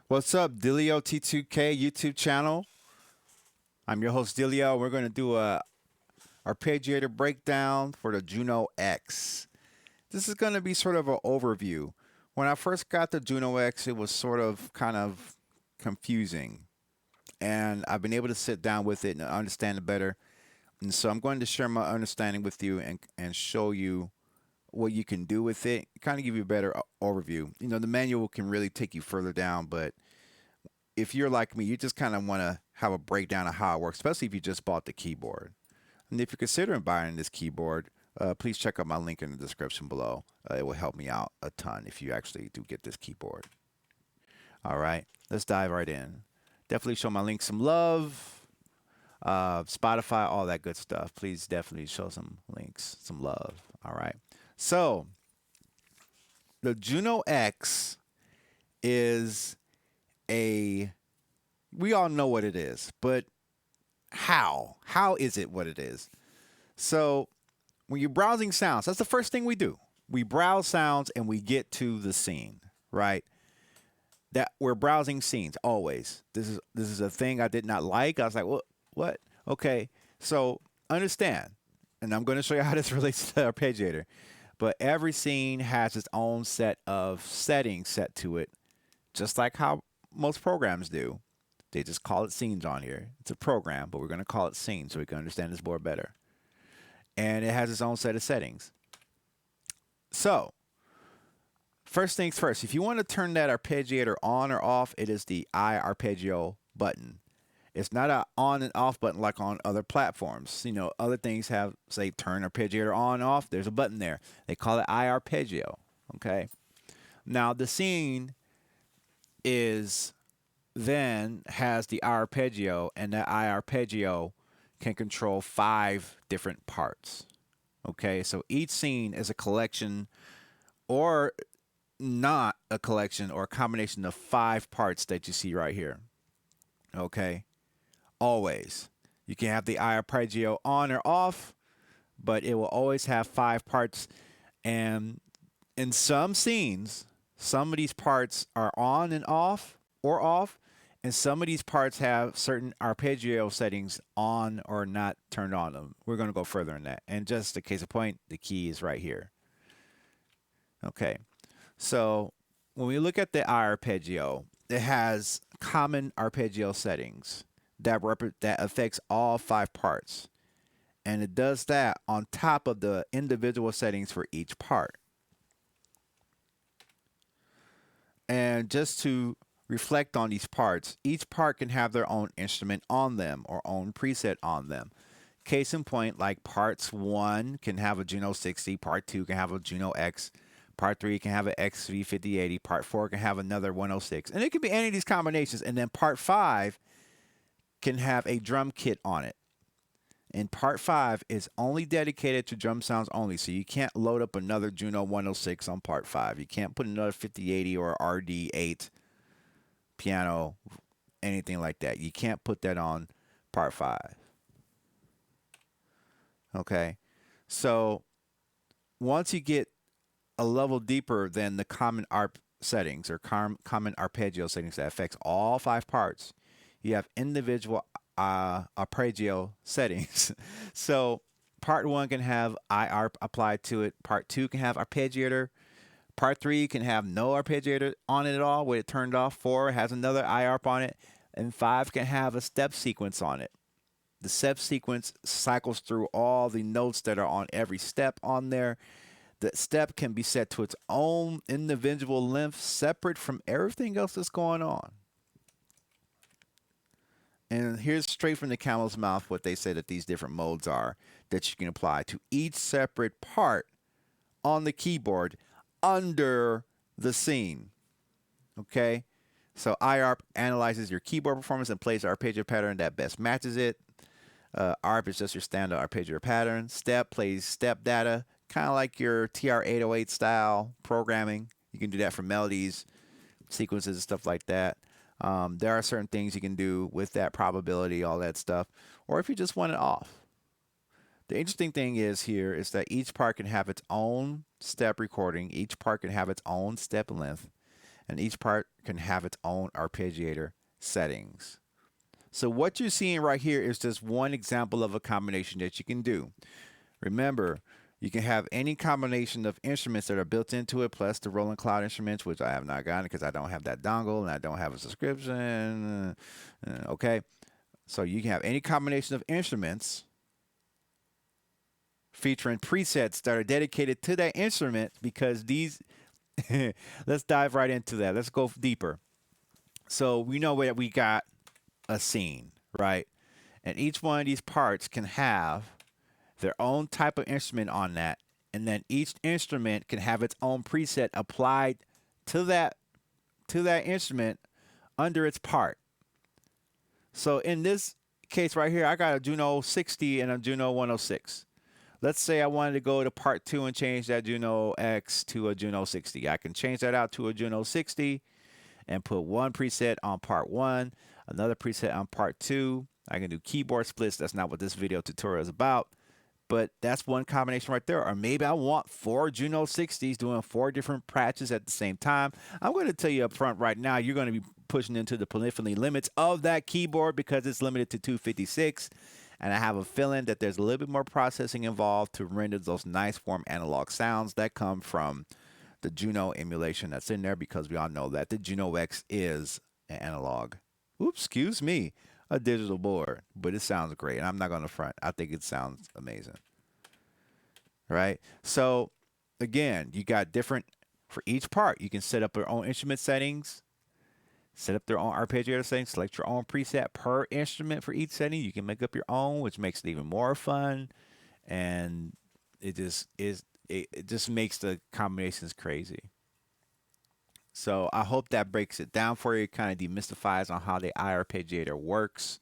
What's up, Dilio T2K YouTube channel? I'm your host Dilio. We're going to do a arpeggiator breakdown for the Juno-X. This is going to be sort of an overview. When I first got the Juno-X, it was sort of kind of confusing, and I've been able to sit down with it and understand it better. And so I'm going to share my understanding with you and show you what you can do with it, kind of give you a better overview. You know, the manual can really take you further down, but if you're like me, you just kind of want to have a breakdown of how it works, especially if you just bought the keyboard. And if you're considering buying this keyboard, please check out my link in the description below. It will help me out a ton if you actually do get this keyboard. All right, let's dive right in. Definitely show my link some love. Spotify, all that good stuff. Please definitely show some links, some love. All right. So the Juno X is a we all know what it is, but how is it what it is? So when you're browsing sounds, that's the first thing we do. We browse sounds and we get to the scene, right? That we're browsing scenes always. This is a thing I did not like. I was like, what? Okay, so understand, and I'm going to show you how this relates to arpeggiator. But every scene has its own set of settings set to it, just like how most programs do. They just call it scenes on here. It's a program, but we're going to call it scenes so we can understand this board better. And it has its own set of settings. So, first things first, if you want to turn that arpeggiator on or off, it is the I-Arpeggio button. It's not an on and off button like on other platforms. You know, other things have, say, turn arpeggiator on, off. There's a button there. They call it I-Arpeggio. Okay. Now, the scene is then has the I-Arpeggio, and that I-Arpeggio can control 5 different parts. Okay, so each scene is a collection or not a collection or a combination of 5 parts that you see right here. Okay, always. You can have the I-Arpeggio on or off, but it will always have 5 parts. And in some scenes, some of these parts are on and off or off, and some of these parts have certain arpeggio settings on or not turned on them. We're going to go further in that. And just a case of point, the key is right here. Okay. So when we look at the I-Arpeggio, it has common arpeggio settings that affects all 5 parts. And it does that on top of the individual settings for each part. And just to reflect on these parts, each part can have their own instrument on them or own preset on them. Case in point, like parts 1 can have a Juno 60, part 2 can have a Juno X, part 3 can have an XV5080, part 4 can have another 106. And it can be any of these combinations. And then part 5 can have a drum kit on it. And part 5 is only dedicated to drum sounds only. So you can't load up another Juno 106 on part 5. You can't put another 5080 or RD8 piano, anything like that. You can't put that on part 5. Okay. So once you get a level deeper than the common ARP settings or common arpeggio settings that affects all 5 parts, you have individual arpeggio settings. So part 1 can have IArp applied to it. Part 2 can have arpeggiator. Part 3 can have no arpeggiator on it at all with it turned off. 4 has another IArp on it. And 5 can have a step sequence on it. The step sequence cycles through all the notes that are on every step on there. The step can be set to its own individual length separate from everything else that's going on. And here's straight from the camel's mouth what they say that these different modes are that you can apply to each separate part on the keyboard under the scene. Okay? So IARP analyzes your keyboard performance and plays the arpeggio pattern that best matches it. ARP is just your standard arpeggio pattern. Step plays step data, kind of like your TR-808 style programming. You can do that for melodies, sequences, and stuff like that. There are certain things you can do with that probability, all that stuff, or if you just want it off. The interesting thing is here is that each part can have its own step recording. Each part can have its own step length. and each part can have its own arpeggiator settings. So what you're seeing right here is just one example of a combination that you can do. Remember, you can have any combination of instruments that are built into it, plus the Roland Cloud instruments, which I have not gotten because I don't have that dongle and I don't have a subscription. Okay, so you can have any combination of instruments featuring presets that are dedicated to that instrument because these. Let's dive right into that. Let's go deeper. So we know that we got a scene, right? And each one of these parts can have their own type of instrument on that, and then each instrument can have its own preset applied to that instrument under its part. So in this case right here, I got a Juno-60 and a Juno-106. Let's say I wanted to go to part 2 and change that Juno-X to a Juno-60. I can change that out to a Juno-60 and put one preset on part 1, another preset on part 2. I can do keyboard splits. That's not what this video tutorial is about, but that's one combination right there. Or maybe I want 4 Juno-60s doing 4 different patches at the same time. I'm going to tell you up front right now, you're going to be pushing into the polyphony limits of that keyboard because it's limited to 256. And I have a feeling that there's a little bit more processing involved to render those nice warm analog sounds that come from the Juno emulation that's in there, because we all know that the Juno-X is an analog. Oops, excuse me, a digital board, but it sounds great. And I'm not going to front. I think it sounds amazing. Right? So again, you got different for each part. You can set up your own instrument settings. Set up their own arpeggiator settings, select your own preset per instrument for each setting. You can make up your own, which makes it even more fun. And it just makes the combinations crazy. So I hope that breaks it down for you, kind of demystifies on how the I-Arpeggiator works.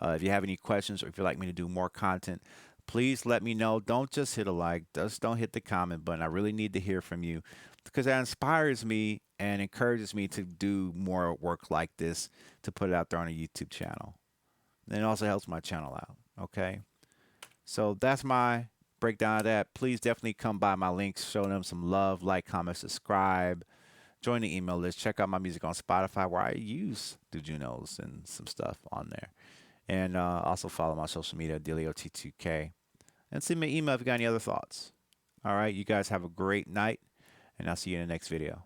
If you have any questions or if you'd like me to do more content, please let me know. Don't just hit a like, just don't hit the comment button. I really need to hear from you because that inspires me and encourages me to do more work like this, to put it out there on a YouTube channel. And it also helps my channel out, okay? So that's my breakdown of that. Please definitely come by my links, show them some love, like, comment, subscribe, join the email list, check out my music on Spotify where I use the Junos and some stuff on there. And also follow my social media, DelioT2K. And send me an email if you got any other thoughts. All right, you guys have a great night, and I'll see you in the next video.